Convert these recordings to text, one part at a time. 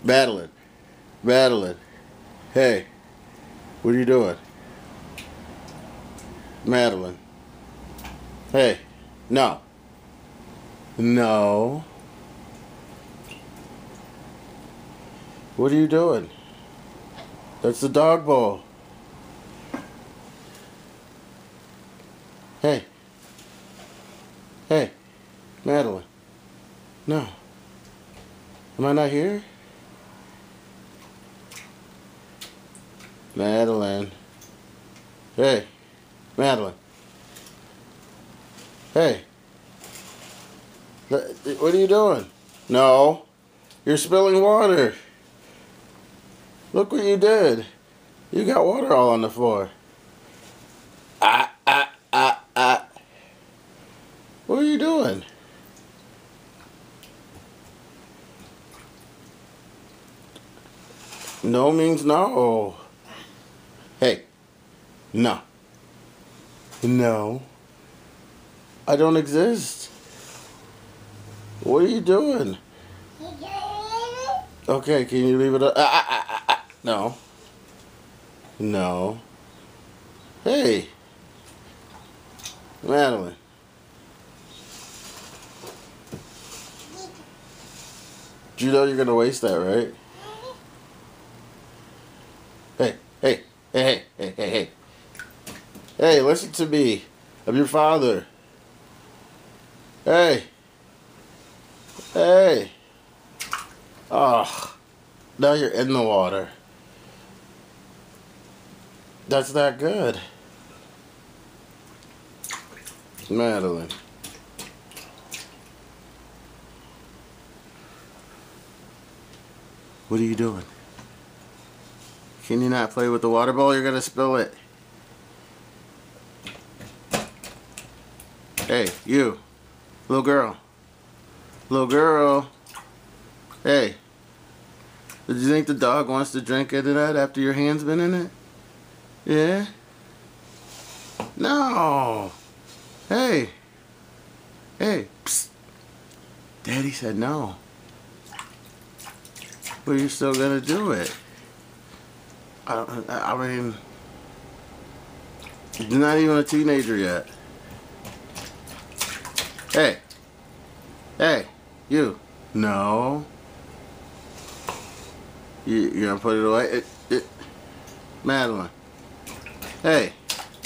Madeline. Madeline. Hey. What are you doing? Madeline. Hey. No. No. What are you doing? That's the dog bowl. Hey. Hey. Madeline. No. Am I not here? Madeline. Hey. Madeline. Hey. What are you doing? No. You're spilling water. Look what you did. You got water all on the floor. What are you doing? No means no. Hey. No. No. I don't exist. What are you doing? Okay, can you leave it up? No. No. Hey. Madeline. You know you're gonna waste that, right? Hey, hey, hey, hey, hey, hey. Hey, listen to me. I'm your father. Hey. Hey. Oh, now you're in the water. That's not good. Madeline. What are you doing? Can you not play with the water bowl? You're gonna spill it. Hey, you. Little girl. Little girl. Hey. Did you think the dog wants to drink out of that after your hand's been in it? Yeah? No. Hey. Hey. Psst. Daddy said no. But you're still gonna do it. I mean, you're not even a teenager yet. Hey. Hey. You. No. You're gonna put it away? Madeline. Hey.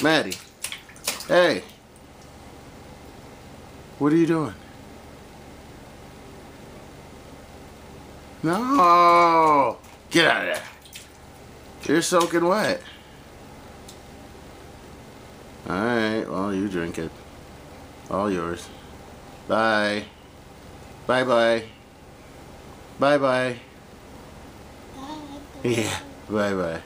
Maddie. Hey. What are you doing? No. Get out of there. You're soaking wet. Alright, well, you drink it. All yours. Bye. Bye-bye. Bye-bye. Yeah, bye-bye.